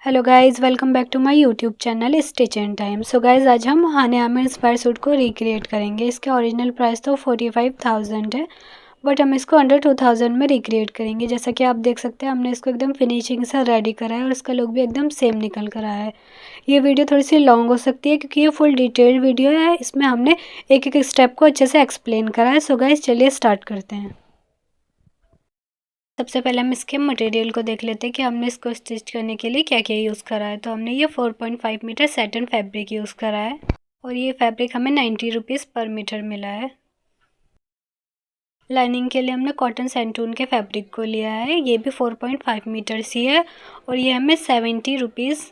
Hello guys, welcome back to my YouTube channel stitch and time. So guys, आज हम Hania Aamir inspire suit को recreate करेंगे। इसका original price तो 45,000 है, बट हम इसको अंडर 2,000 में रिक्रिएट करेंगे। जैसा कि आप देख सकते हैं, हमने इसको एकदम फिनिशिंग से रेडी करा है और इसका लुक भी एकदम सेम निकल कर आया है। ये वीडियो थोड़ी सी लॉन्ग हो सकती है क्योंकि ये फुल डिटेल्ड वीडियो है। इसमें हमने एक एक स्टेप को अच्छे से एक्सप्लेन करा है। सो गाइस, चलिए स्टार्ट करते हैं। सबसे पहले हम इसके मटेरियल को देख लेते हैं कि हमने इसको स्टिच करने के लिए क्या क्या यूज़ करा है। तो हमने ये 4.5 मीटर सैटिन फैब्रिक यूज़ करा है और ये फैब्रिक हमें 90 रुपीज़ पर मीटर मिला है। लाइनिंग के लिए हमने कॉटन सेंटून के फैब्रिक को लिया है, ये भी 4.5 मीटर्स ही है और ये हमें 70 रुपीज़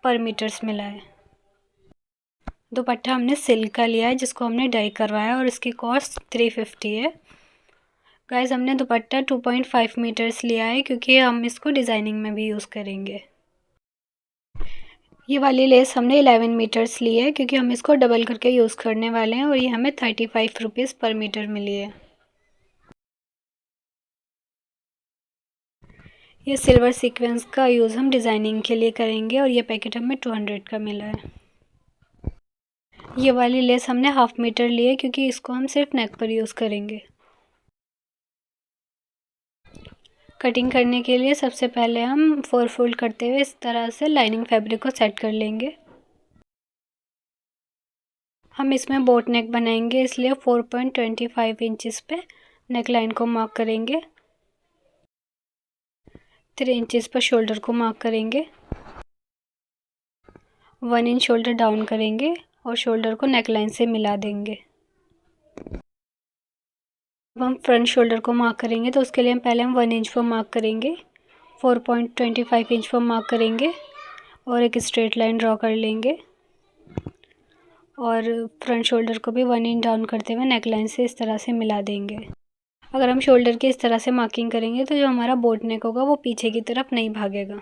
पर मीटर्स मिला है। दुपट्टा हमने सिल्क का लिया है जिसको हमने डाई करवाया और इसकी कॉस्ट 350 है। गाइस, हमने दुपट्टा 2.5 मीटर्स लिया है क्योंकि हम इसको डिज़ाइनिंग में भी यूज़ करेंगे। ये वाली लेस हमने 11 मीटर्स ली है क्योंकि हम इसको डबल करके यूज़ करने वाले हैं और ये हमें 35 रुपीज़ पर मीटर मिली है। ये सिल्वर सीक्वेंस का यूज़ हम डिज़ाइनिंग के लिए करेंगे और ये पैकेट हमें 200 का मिला है। ये वाली लेस हमने हाफ मीटर ली है क्योंकि इसको हम सिर्फ नेक पर यूज़ करेंगे। कटिंग करने के लिए सबसे पहले हम 4 फोल्ड करते हुए इस तरह से लाइनिंग फैब्रिक को सेट कर लेंगे। हम इसमें बोट नेक बनाएंगे, इसलिए 4.25 इंचज़ पे नेक लाइन को मार्क करेंगे। 3 इंचज़ पर शोल्डर को मार्क करेंगे। 1 इंच शोल्डर डाउन करेंगे और शोल्डर को नेक लाइन से मिला देंगे। अब हम फ्रंट शोल्डर को मार्क करेंगे, तो उसके लिए हम पहले 1 इंच पर मार्क करेंगे, 4.25 इंच पर मार्क करेंगे और एक स्ट्रेट लाइन ड्रॉ कर लेंगे और फ्रंट शोल्डर को भी 1 इंच डाउन करते हुए नेक लाइन से इस तरह से मिला देंगे। अगर हम शोल्डर की इस तरह से मार्किंग करेंगे तो जो हमारा बोट नेक होगा वो पीछे की तरफ नहीं भागेगा।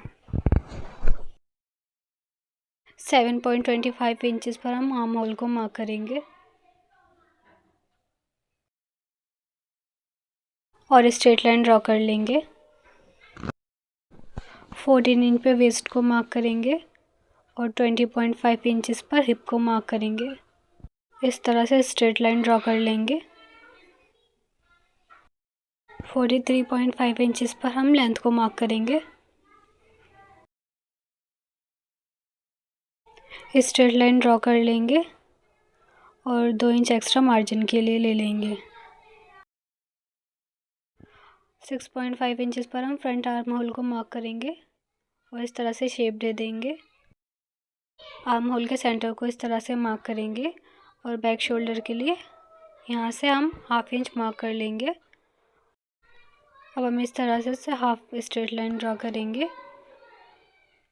7.25 इंचज़ पर हम आर्म होल को मार्क करेंगे और स्ट्रेट लाइन ड्रॉ कर लेंगे। 14 इंच पे वेस्ट को मार्क करेंगे और 20.5 इंचज़ पर हिप को मार्क करेंगे। इस तरह से स्ट्रेट लाइन ड्रॉ कर लेंगे। 43.5 इंचज़ पर हम लेंथ को मार्क करेंगे। स्ट्रेट लाइन ड्रॉ कर लेंगे और 2 इंच एक्स्ट्रा मार्जिन के लिए ले लेंगे। 6.5 इंचज़ पर हम फ्रंट आर्म होल को मार्क करेंगे और इस तरह से शेप दे देंगे। आर्म होल के सेंटर को इस तरह से मार्क करेंगे और बैक शोल्डर के लिए यहाँ से हम हाफ इंच मार्क कर लेंगे। अब हम इस तरह से हाफ स्ट्रेट लाइन ड्रॉ करेंगे।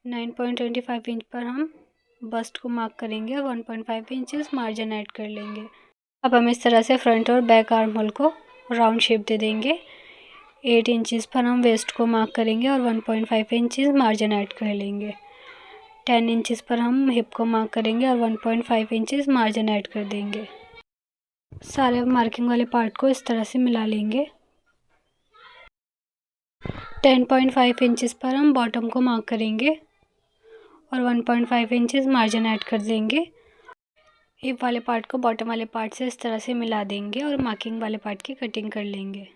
9.25 इंच पर हम बस्ट को मार्क करेंगे और 1.5 इंचज़ मार्जिन ऐड कर लेंगे। अब हम इस तरह से फ्रंट और बैक आर्म होल को राउंड शेप दे देंगे। 8 इंचज़ पर हम वेस्ट को मार्क करेंगे और 1.5 इंचज़ मार्जिन ऐड कर लेंगे। 10 इंचज़ पर हम हिप को मार्क करेंगे और 1.5 इंचज़ मार्जिन ऐड कर देंगे। सारे मार्किंग वाले पार्ट को इस तरह से मिला लेंगे। 10.5 इंचज़ पर हम बॉटम को मार्क करेंगे और 1.5 इंचज़ मार्जिन ऐड कर देंगे। हिप वाले पार्ट को बॉटम वाले पार्ट से इस तरह से मिला देंगे और मार्किंग वाले पार्ट की कटिंग कर लेंगे।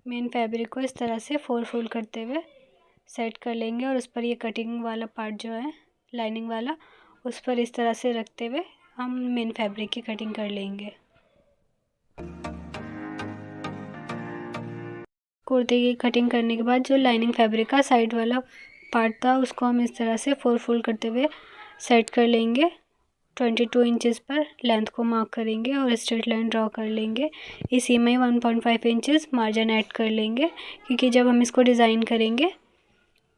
मेन फैब्रिक को इस तरह से 4 फोल्ड करते हुए सेट कर लेंगे और उस पर ये कटिंग वाला पार्ट जो है लाइनिंग वाला, उस पर इस तरह से रखते हुए हम मेन फैब्रिक की कटिंग कर लेंगे। कुर्ते की कटिंग करने के बाद जो लाइनिंग फैब्रिक का साइड वाला पार्ट था उसको हम इस तरह से 4 फोल्ड करते हुए सेट कर लेंगे। 22 इंचज़ पर लेंथ को मार्क करेंगे और स्ट्रेट लाइन ड्रॉ कर लेंगे। इसी में 1.5 इंचज़ मार्जिन ऐड कर लेंगे क्योंकि जब हम इसको डिज़ाइन करेंगे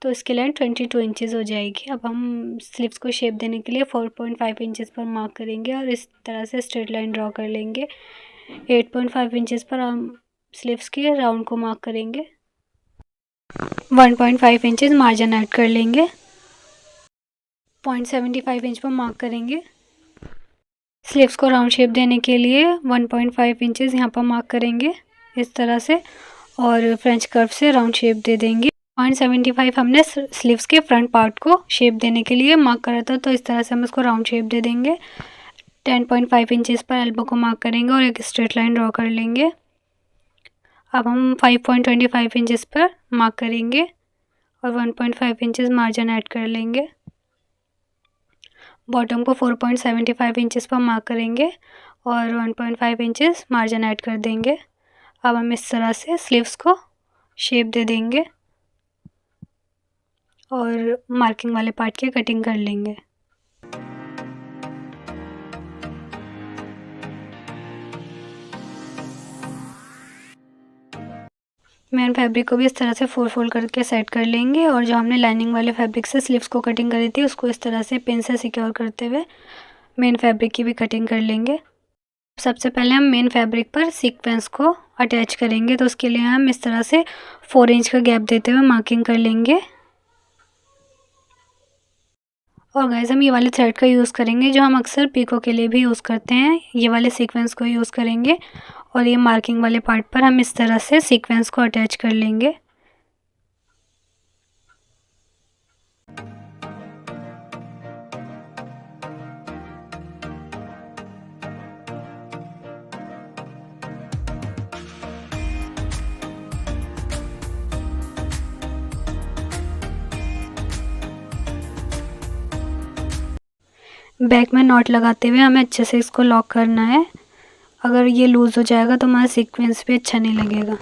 तो इसकी लेंथ 22 इंचज़ हो जाएगी। अब हम स्लीव्स को शेप देने के लिए 4.5 इंचज़ पर मार्क करेंगे और इस तरह से स्ट्रेट लाइन ड्रॉ कर लेंगे। 8.5 इंचज़ पर हम स्लीव्स के राउंड को मार्क करेंगे। 1.5 इंचज़ मार्जिन ऐड कर लेंगे। 0.75 इंच पर मार्क करेंगे। स्लीव्स को राउंड शेप देने के लिए 1.5 इंचेस यहाँ पर मार्क करेंगे इस तरह से, और फ्रेंच कर्व से राउंड शेप दे देंगे। 0.75 हमने स्लीव्स के फ्रंट पार्ट को शेप देने के लिए मार्क करा था, तो इस तरह से हम इसको राउंड शेप दे देंगे। 10.5 इंचेस पर एल्बो को मार्क करेंगे और एक स्ट्रेट लाइन ड्रॉ कर लेंगे। अब हम 5.25 इंचेस पर मार्क करेंगे और 1.5 इंचेस मार्जिन ऐड कर लेंगे। बॉटम को 4.75 इंचेस पर मार्क करेंगे और 1.5 इंचेस मार्जिन ऐड कर देंगे। अब हम इस तरह से स्लीव्स को शेप दे देंगे और मार्किंग वाले पार्ट की कटिंग कर लेंगे। मेन फैब्रिक को भी इस तरह से फोल्ड करके सेट कर लेंगे और जो हमने लाइनिंग वाले फैब्रिक से स्लीव्स को कटिंग करी थी उसको इस तरह से पिन से सिक्योर करते हुए मेन फैब्रिक की भी कटिंग कर लेंगे। सबसे पहले हम मेन फैब्रिक पर सीक्वेंस को अटैच करेंगे, तो उसके लिए हम इस तरह से 4 इंच का गैप देते हुए मार्किंग कर लेंगे। और गाइस हम ये वाले थ्रेड का यूज़ करेंगे जो हम अक्सर पीको के लिए भी यूज़ करते हैं, ये वाले सीक्वेंस को यूज़ करेंगे और ये मार्किंग वाले पार्ट पर हम इस तरह से सीक्वेंस को अटैच कर लेंगे। बैक में नॉट लगाते हुए हमें अच्छे से इसको लॉक करना है, अगर ये लूज़ हो जाएगा तो हमारा सीक्वेंस भी अच्छा नहीं लगेगा।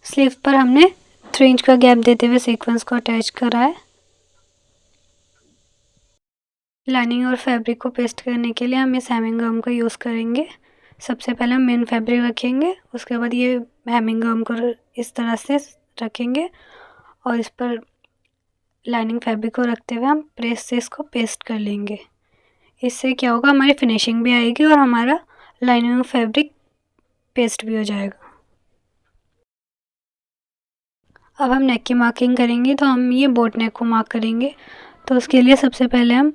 स्लीव पर हमने 3 इंच का गैप देते हुए सीक्वेंस को अटैच करा है। लाइनिंग और फैब्रिक को पेस्ट करने के लिए हम इस हैमिंग गम का यूज़ करेंगे। सबसे पहले हम मेन फैब्रिक रखेंगे, उसके बाद ये हैमिंग गम को इस तरह से रखेंगे और इस पर लाइनिंग फैब्रिक को रखते हुए हम प्रेस से इसको पेस्ट कर लेंगे। इससे क्या होगा, हमारी फिनिशिंग भी आएगी और हमारा लाइनिंग फैब्रिक पेस्ट भी हो जाएगा। अब हम नेक की मार्किंग करेंगे, तो हम ये बोट नेक को मार्क करेंगे। तो उसके लिए सबसे पहले हम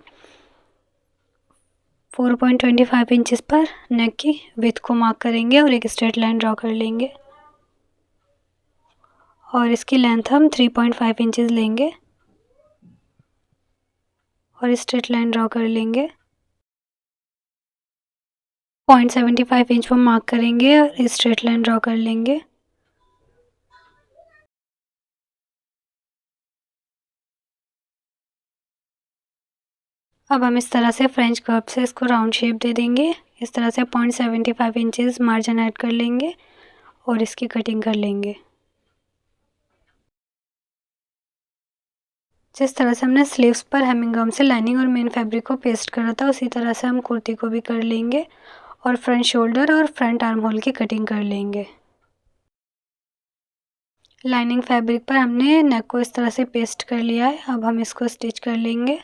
4.25 इंचेस पर नेक की विड्थ को मार्क करेंगे और एक स्ट्रेट लाइन ड्रॉ कर लेंगे और इसकी लेंथ हम 3.5 इंचेस लेंगे और स्ट्रेट लाइन ड्रॉ कर लेंगे। 0.75 इंच पर मार्क करेंगे और स्ट्रेट लाइन ड्रॉ कर लेंगे। अब हम इस तरह से फ्रेंच कर्व से इसको राउंड शेप दे देंगे। इस तरह से 0.75 इंचेस मार्जिन ऐड कर लेंगे और इसकी कटिंग कर लेंगे। जिस तरह से हमने स्लीव्स पर हेमिंग गम से लाइनिंग और मेन फैब्रिक को पेस्ट करा था, उसी तरह से हम कुर्ती को भी कर लेंगे और फ्रंट शोल्डर और फ्रंट आर्म होल की कटिंग कर लेंगे। लाइनिंग फैब्रिक पर हमने नेक को इस तरह से पेस्ट कर लिया है। अब हम इसको स्टिच कर लेंगे।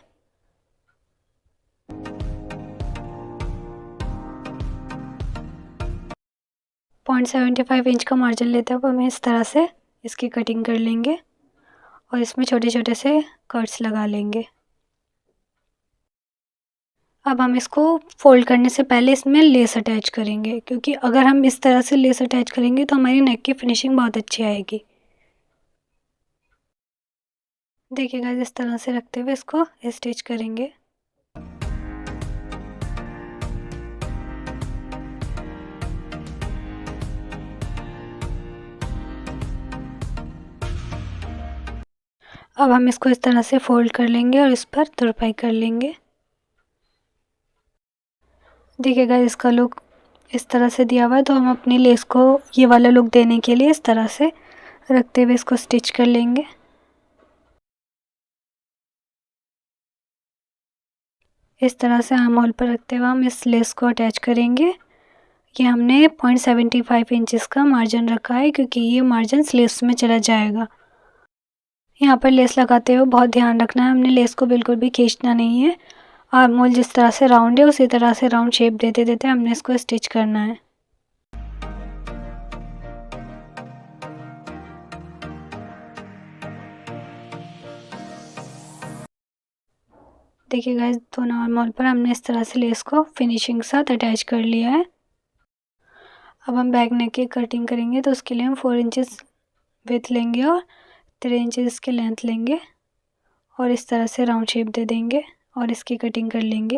पॉइंट 75 इंच का मार्जिन लेते हुए हमें इस तरह से इसकी कटिंग कर लेंगे और इसमें छोटे छोटे से कट्स लगा लेंगे। अब हम इसको फोल्ड करने से पहले इसमें लेस अटैच करेंगे, क्योंकि अगर हम इस तरह से लेस अटैच करेंगे तो हमारी नेक की फिनिशिंग बहुत अच्छी आएगी। देखिएगा, इस तरह से रखते हुए इसको स्टिच करेंगे। अब हम इसको इस तरह से फोल्ड कर लेंगे और इस पर तुरपाई कर लेंगे। देखिएगा, इसका लुक इस तरह से दिया हुआ है, तो हम अपनी लेस को ये वाला लुक देने के लिए इस तरह से रखते हुए इसको स्टिच कर लेंगे। इस तरह से आर्म होल पर रखते हुए हम इस लेस को अटैच करेंगे। ये हमने 0.75 इंचेस का मार्जिन रखा है, क्योंकि ये मार्जिन स्लीव्स में चला जाएगा। यहाँ पर लेस लगाते हुए बहुत ध्यान रखना है, हमने लेस को बिल्कुल भी खींचना नहीं है। आर्म होल जिस तरह से राउंड है उसी तरह से राउंड शेप देते देते हमने इसको स्टिच करना है। देखिए गाइस, दोनों आर्म होल पर हमने इस तरह से लेस को फिनिशिंग के साथ अटैच कर लिया है। अब हम बैक नेक की कटिंग करेंगे, तो उसके लिए हम 4 इंचेस विड्थ लेंगे और 3 इंचेस की लेंथ लेंगे और इस तरह से राउंड शेप दे देंगे और इसकी कटिंग कर लेंगे।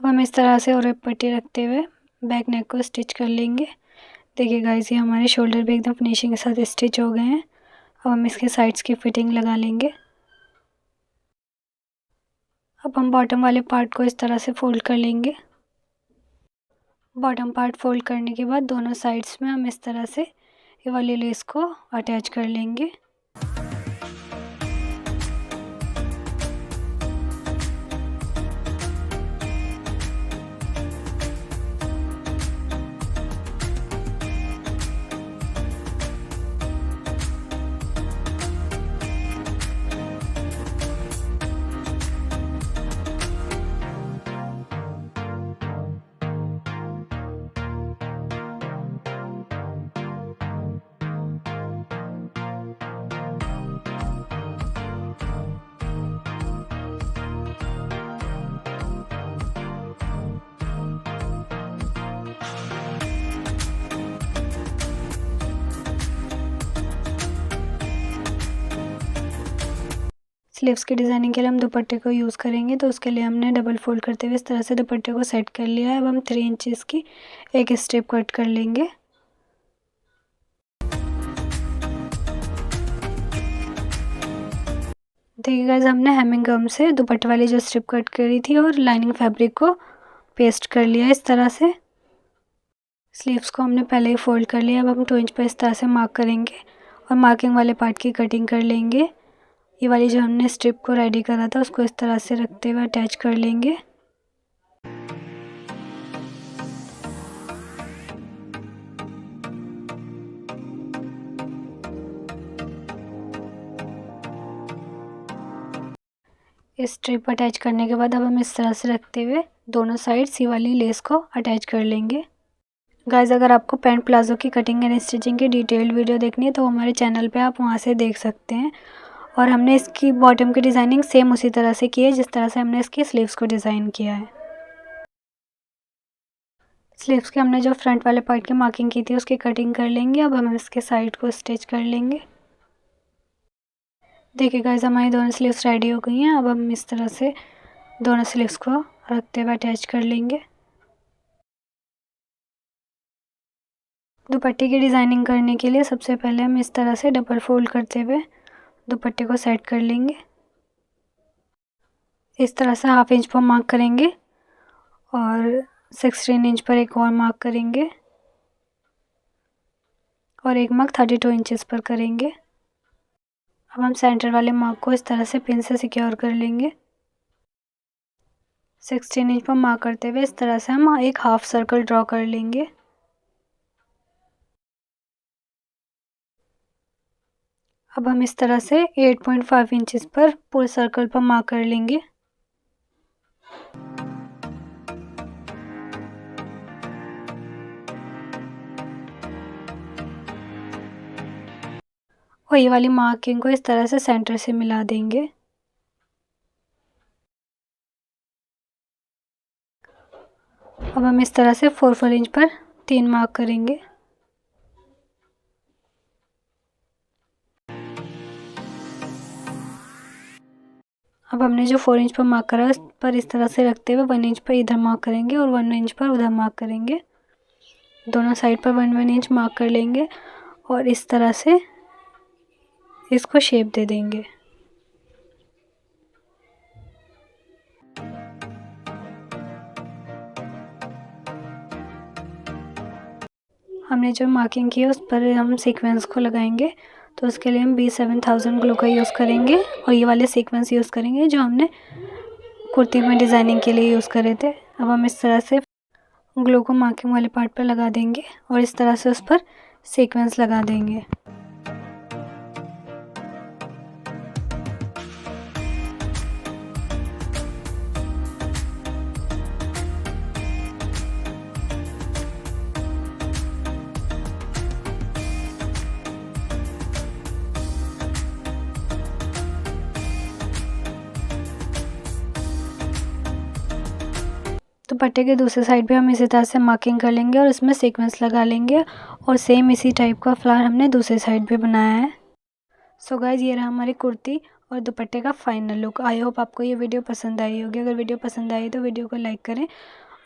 अब हम इस तरह से और पट्टी रखते हुए बैक नेक को स्टिच कर लेंगे। देखिए गाइस, ये हमारे शोल्डर भी एकदम फिनिशिंग के साथ स्टिच हो गए हैं। अब हम इसके साइड्स की फिटिंग लगा लेंगे। अब हम बॉटम वाले पार्ट को इस तरह से फोल्ड कर लेंगे। बॉटम पार्ट फोल्ड करने के बाद दोनों साइड्स में हम इस तरह से ये वाली लेस को अटैच कर लेंगे। स्लीव्स की डिज़ाइनिंग के लिए हम दुपट्टे को यूज़ करेंगे, तो उसके लिए हमने डबल फोल्ड करते हुए इस तरह से दुपट्टे को सेट कर लिया है। अब हम 3 इंचेस की एक स्ट्रिप कट कर लेंगे। देखिए गाइस, हमने हेमिंग गम से दुपट्टे वाली जो स्ट्रिप कट करी थी और लाइनिंग फैब्रिक को पेस्ट कर लिया इस तरह से। स्लीव्स को हमने पहले ही फोल्ड कर लिया। अब हम 2 इंच पर इस तरह से मार्क करेंगे और मार्किंग वाले पार्ट की कटिंग कर लेंगे। ये वाली जो हमने स्ट्रिप को रेडी करा था उसको इस तरह से रखते हुए अटैच कर लेंगे। इस स्ट्रिप अटैच करने के बाद अब हम इस तरह से रखते हुए दोनों साइड सी वाली लेस को अटैच कर लेंगे। गाइस, अगर आपको पैंट प्लाजो की कटिंग एंड स्टिचिंग की डिटेल्ड वीडियो देखनी है तो हमारे चैनल पे आप वहाँ से देख सकते हैं। और हमने इसकी बॉटम की डिज़ाइनिंग सेम उसी तरह से की है जिस तरह से हमने इसकी स्लीव्स को डिज़ाइन किया है। स्लीव्स के हमने जो फ्रंट वाले पार्ट की मार्किंग की थी उसकी कटिंग कर लेंगे। अब हम इसके साइड को स्टिच कर लेंगे। देखिए गाइस, हमारी दोनों स्लीव्स रेडी हो गई हैं। अब हम इस तरह से दोनों स्लीव्स को रखते हुए अटैच कर लेंगे। दुपट्टे की डिज़ाइनिंग करने के लिए सबसे पहले हम इस तरह से डबल फोल्ड करते हुए दुपट्टे को सेट कर लेंगे। इस तरह से 1/2 इंच पर मार्क करेंगे और 16 इंच पर एक और मार्क करेंगे और एक मार्क 32 इंचेस पर करेंगे। अब हम सेंटर वाले मार्क को इस तरह से पिन से सिक्योर कर लेंगे। 16 इंच पर मार्क करते हुए इस तरह से हम एक हाफ सर्कल ड्रॉ कर लेंगे। अब हम इस तरह से 8.5 इंचेस पर पूरे सर्कल पर मार्क कर लेंगे। और ये वाली मार्किंग को इस तरह से सेंटर से मिला देंगे। अब हम इस तरह से 4 इंच पर 3 मार्क करेंगे। अब हमने जो 4 इंच पर मार्क करा उस पर इस तरह से रखते हुए 1 इंच पर इधर मार्क करेंगे और 1 इंच पर उधर मार्क करेंगे। दोनों साइड पर 1 इंच मार्क कर लेंगे और इस तरह से इसको शेप दे देंगे। हमने जो मार्किंग की है उस पर हम सीक्वेंस को लगाएंगे, तो उसके लिए हम B7000 ग्लू का यूज़ करेंगे और ये वाले सीक्वेंस यूज़ करेंगे जो हमने कुर्ती में डिज़ाइनिंग के लिए यूज़ करे थे। अब हम इस तरह से ग्लू को मार्किंग वाले पार्ट पर लगा देंगे और इस तरह से उस पर सीक्वेंस लगा देंगे। दुपट्टे के दूसरे साइड पे हम इसी तरह से मार्किंग कर लेंगे और इसमें सीक्वेंस लगा लेंगे और सेम इसी टाइप का फ्लावर हमने दूसरे साइड पे बनाया है। सो गाइज ये रहा हमारी कुर्ती और दुपट्टे का फाइनल लुक। आई होप आपको ये वीडियो पसंद आई होगी। अगर वीडियो पसंद आई तो वीडियो को लाइक करें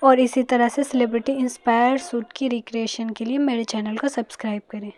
और इसी तरह से सेलिब्रिटी इंस्पायर्ड सूट की रिक्रिएशन के लिए मेरे चैनल को सब्सक्राइब करें।